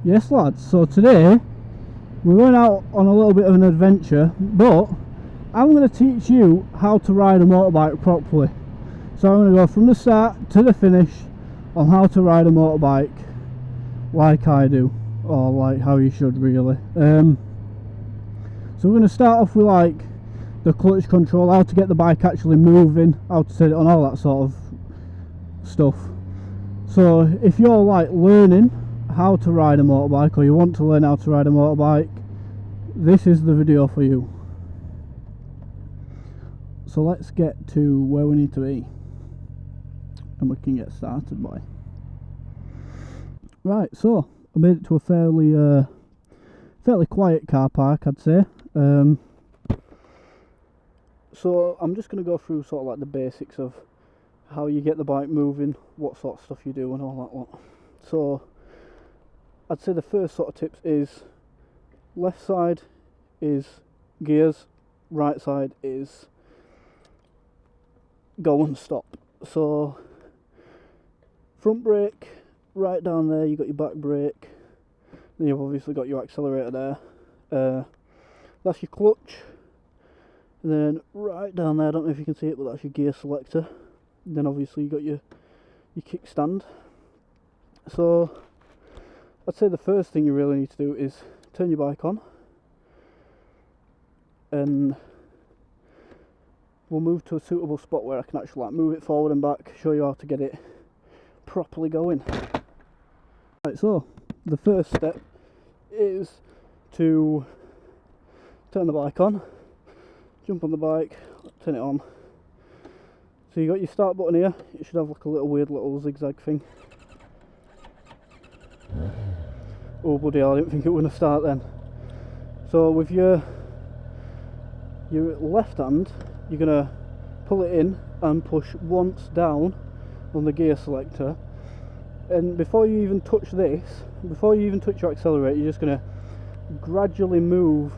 Yes lads, so today we're going out on a little bit of an adventure, but I'm going to teach you how to ride a motorbike properly. So I'm going to go from the start to the finish on how to ride a motorbike like I do, or like how you should really. So we're going to start off with like the clutch control, how to get the bike actually moving, how to set it on, all that sort of stuff. So if you're like learning how to ride a motorbike, or you want to learn how to ride a motorbike, this is the video for you. So let's get to where we need to be and we can get started, boy. Right, so I made it to a fairly quiet car park, I'd say. So I'm just going to go through sort of like the basics of how you get the bike moving, what sort of stuff you do and all that lot. So I'd say the first sort of tips is left side is gears, right side is go and stop. So front brake, right down there, you've got your back brake, then you've obviously got your accelerator there, that's your clutch, and then right down there, I don't know if you can see it, but that's your gear selector. Then obviously you've got your kickstand. So I'd say the first thing you really need to do is turn your bike on, and we'll move to a suitable spot where I can actually like move it forward and back, show you how to get it properly going. Right, so the first step is to turn the bike on, jump on the bike, turn it on. So you got your start button here, it should have like a little weird little zigzag thing. Oh bloody hell, I didn't think it would have start then. So with your left hand, you're going to pull it in and push once down on the gear selector, and before you even touch this, before you even touch your accelerator, you're just going to gradually move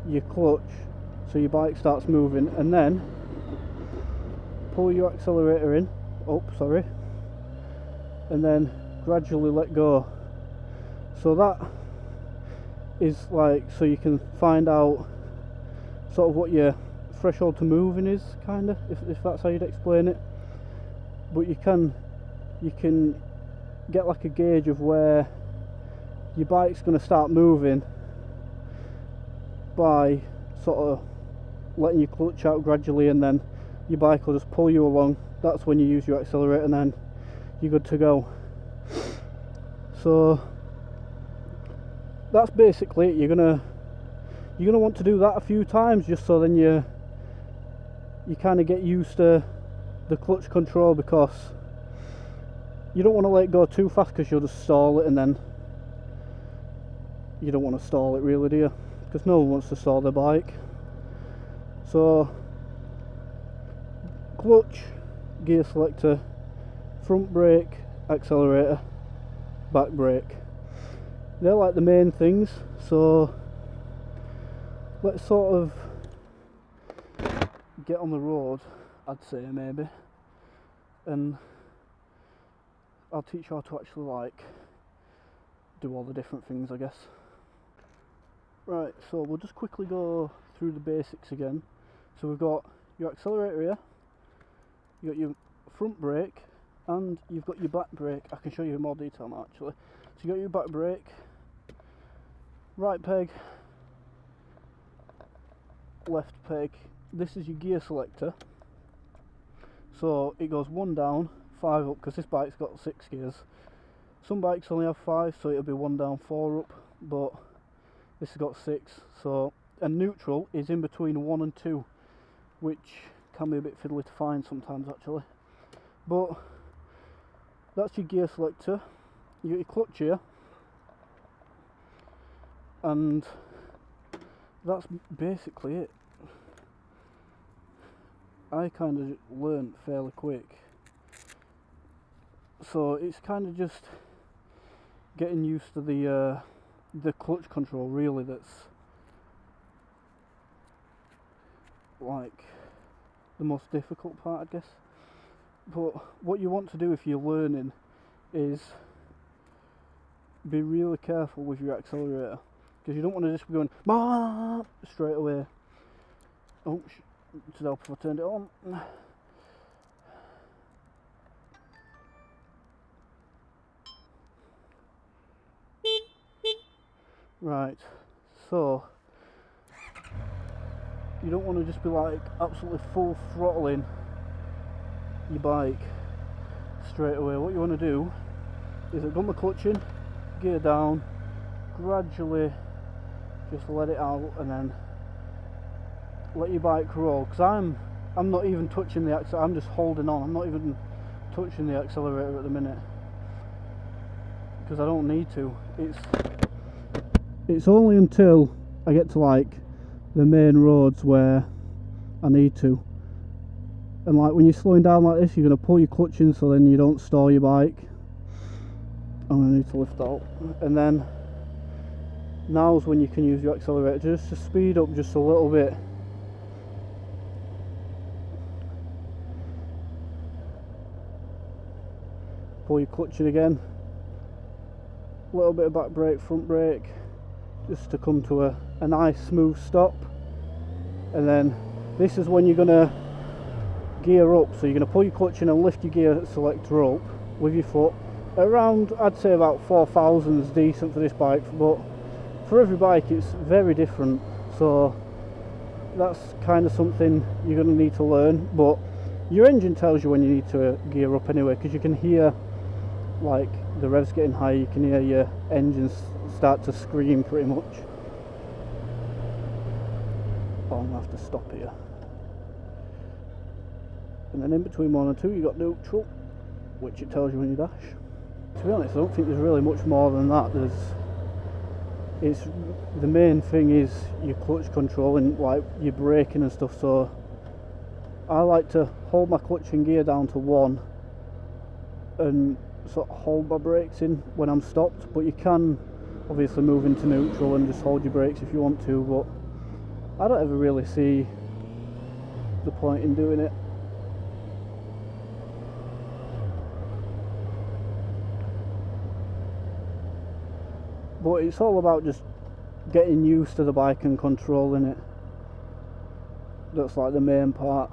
your clutch so your bike starts moving, and then pull your accelerator in, and then gradually let go. So that is like, so you can find out sort of what your threshold to moving is, kind of, if that's how you'd explain it. But you can get like a gauge of where your bike's going to start moving by sort of letting your clutch out gradually, and then your bike will just pull you along. That's when you use your accelerator, and then you're good to go. So that's basically it. You're gonna want to do that a few times, just so then you kind of get used to the clutch control, because you don't want to let it go too fast, because you'll just stall it, and then you don't want to stall it really, do you? Because no one wants to stall their bike. So clutch, gear selector, front brake, accelerator, back brake, they're like the main things. So let's sort of get on the road, I'd say, maybe, and I'll teach you how to actually like do all the different things, I guess. Right, so we'll just quickly go through the basics again. So we've got your accelerator here, you've got your front brake, and you've got your back brake. I can show you in more detail now, actually. So you got your back brake, right peg, left peg. This is your gear selector. So it goes 1 down, 5 up, because this bike's got 6 gears. Some bikes only have 5, so it'll be 1 down, 4 up, but this has got 6. So, and neutral is in between 1 and 2, which can be a bit fiddly to find sometimes, actually. But that's your gear selector. You got your clutch here, and that's basically it. I kind of learned fairly quick, so it's kind of just getting used to the clutch control, really, that's like the most difficult part, I guess. But what you want to do if you're learning is be really careful with your accelerator, because you don't want to just be going "Bah!" straight away. Oh, to help if I turned it on. Right, so you don't want to just be like absolutely full throttling your bike straight away. What you want to do is I've got my clutch in, gear down, gradually just let it out, and then let your bike roll. Because I'm not even touching the accelerator, I'm just holding on. I'm not even touching the accelerator at the minute, because I don't need to. It's only until I get to like the main roads where I need to. And like when you're slowing down like this, you're going to pull your clutch in so then you don't stall your bike. I'm going to need to lift out. And then now's when you can use your accelerator just to speed up just a little bit. Pull your clutch in again. A little bit of back brake, front brake, just to come to a nice smooth stop. And then this is when you're going to gear up. So you're going to pull your clutch in and lift your gear selector up with your foot. Around, I'd say about 4,000 is decent for this bike, but for every bike it's very different. So that's kind of something you're going to need to learn. But your engine tells you when you need to gear up anyway, because you can hear like the revs getting high, you can hear your engine start to scream pretty much. Oh, I'm going to have to stop here. And then in between 1 and 2 you got neutral, which it tells you when you dash. To be honest, I don't think there's really much more than that. The main thing is your clutch control and like your braking and stuff. So I like to hold my clutch and gear down to 1 and sort of hold my brakes in when I'm stopped, but you can obviously move into neutral and just hold your brakes if you want to, but I don't ever really see the point in doing it. But it's all about just getting used to the bike and controlling it. That's like the main part.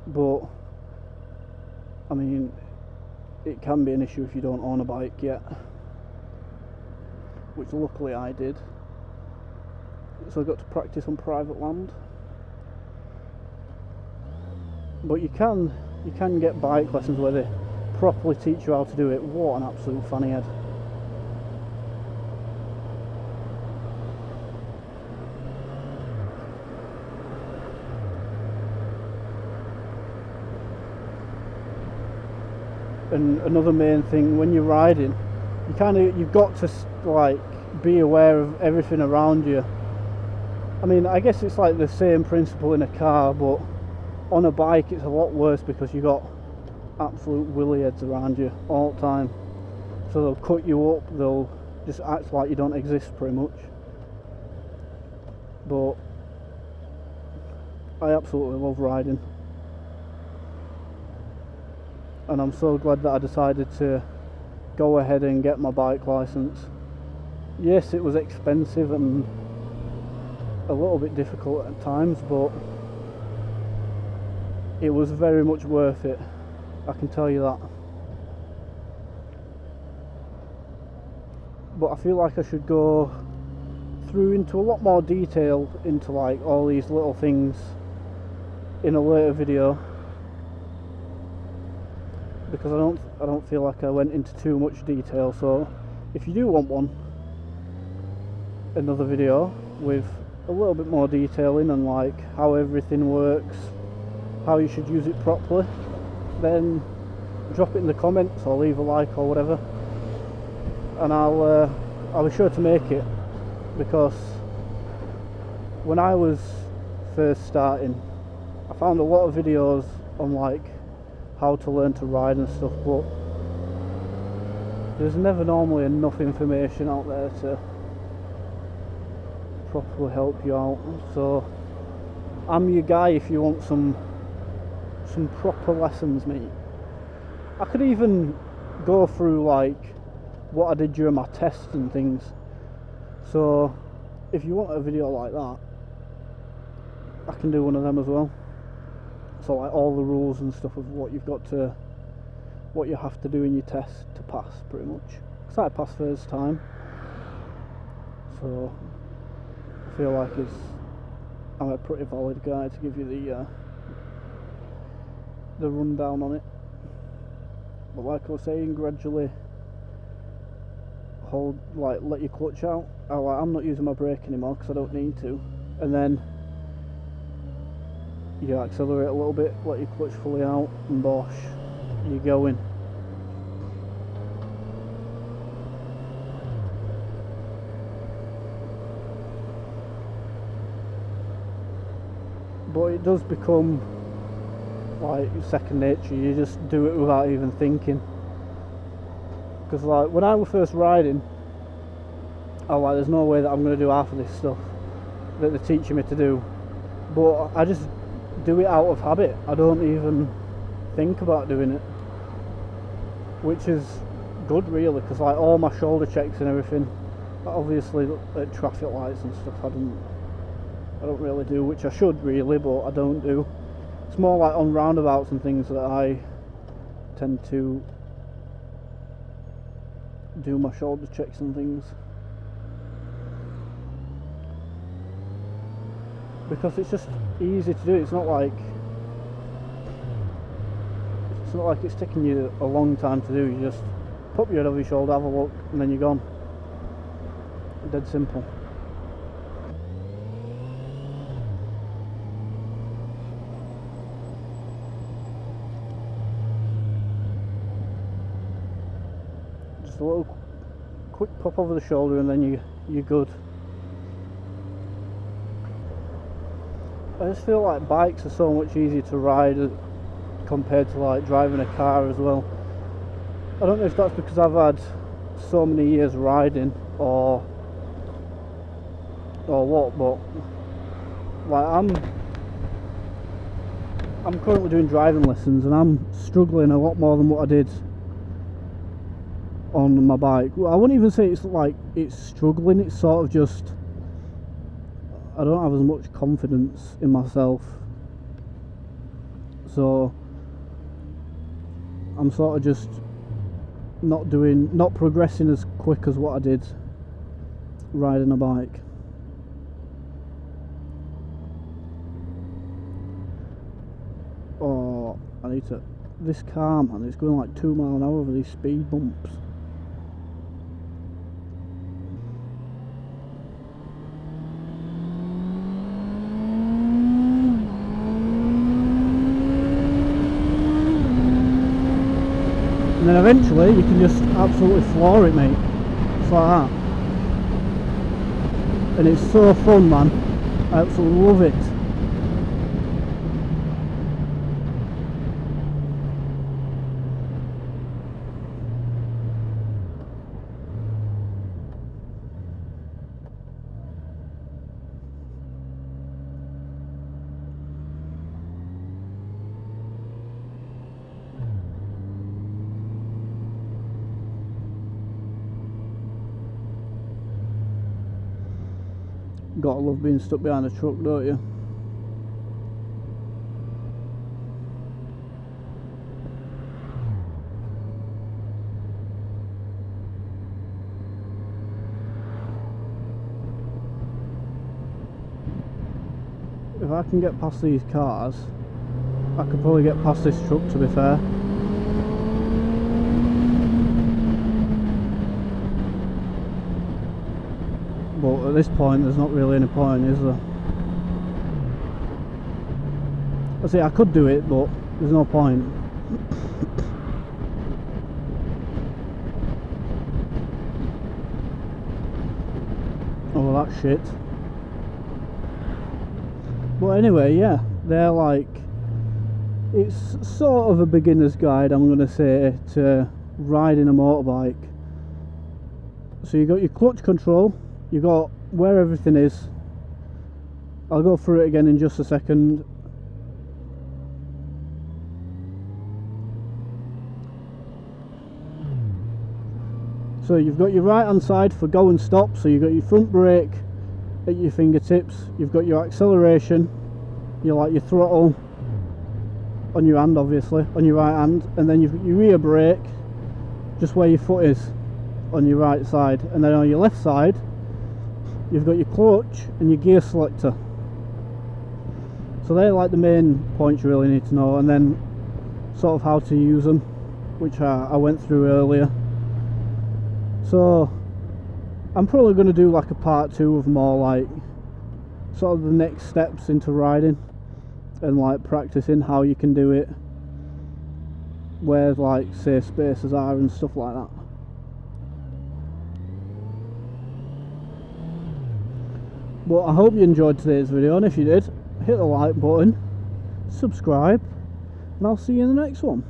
But I mean, it can be an issue if you don't own a bike yet, which luckily I did. So I got to practice on private land. But you can get bike lessons where they properly teach you how to do it. What an absolute fanny head. And another main thing when you're riding, you've got to like be aware of everything around you. I mean, I guess it's like the same principle in a car, but on a bike it's a lot worse because you got absolute willy heads around you all the time. So they'll cut you up, they'll just act like you don't exist pretty much. But I absolutely love riding. And I'm so glad that I decided to go ahead and get my bike license. Yes, it was expensive and a little bit difficult at times, but it was very much worth it, I can tell you that. But I feel like I should go through into a lot more detail into like all these little things in a later video, because I don't feel like I went into too much detail. So if you do want another video with a little bit more detail in and like how everything works, how you should use it properly, then drop it in the comments or leave a like or whatever, and I'll be sure to make it. Because when I was first starting, I found a lot of videos on like how to learn to ride and stuff, but there's never normally enough information out there to properly help you out. So I'm your guy if you want some proper lessons, mate. I could even go through like what I did during my tests and things. So if you want a video like that, I can do one of them as well. So like all the rules and stuff of what you have to do in your test to pass, pretty much. Because I passed first time, so I feel like I'm a pretty valid guy to give you the rundown on it. But like I was saying, gradually let your clutch out. I'm not using my brake anymore because I don't need to, and then you accelerate a little bit, let your clutch fully out, and bosh, you're going. But it does become like second nature. You just do it without even thinking. Because like when I was first riding, I was like, there's no way that I'm going to do half of this stuff that they're teaching me to do. But I just do it out of habit. I don't even think about doing it, which is good really, because like all my shoulder checks and everything, obviously at traffic lights and stuff, I don't really do, which I should really, but I don't do. It's more like on roundabouts and things that I tend to do my shoulder checks and things, because it's just easy to do. It's not like it's taking you a long time to do. You just pop your head over your shoulder, have a look, and then you're gone. Dead simple. Just a little quick pop over the shoulder, and then you're good. I just feel like bikes are so much easier to ride compared to like driving a car as well. I don't know if that's because I've had so many years riding or what, but like I'm currently doing driving lessons and I'm struggling a lot more than what I did on my bike. Well, I wouldn't even say it's struggling, it's sort of just I don't have as much confidence in myself, so I'm sort of just not progressing as quick as what I did riding a bike. Oh, this car, man, it's going like 2 miles an hour over these speed bumps. And then eventually you can just absolutely floor it, mate. It's like that. And it's so fun, man. I absolutely love it. Gotta love being stuck behind a truck, don't you? If I can get past these cars, I could probably get past this truck, to be fair. But at this point there's not really any point, is there? I say I could do it, but there's no point. Oh well, that's shit. But anyway, yeah, they're like, it's sort of a beginner's guide, I'm going to say, to riding a motorbike. So you got your clutch control, you got where everything is. I'll go through it again in just a second. So you've got your right hand side for go and stop, so you've got your front brake at your fingertips, you've got your acceleration, your throttle on your hand, obviously on your right hand, and then you've got your rear brake just where your foot is on your right side, and then on your left side you've got your clutch and your gear selector. So they're like the main points you really need to know, and then sort of how to use them, which I went through earlier. So I'm probably going to do like a part 2 of more like sort of the next steps into riding and like practicing how you can do it, where like safe spaces are and stuff like that. But I hope you enjoyed today's video, and if you did, hit the like button, subscribe, and I'll see you in the next one.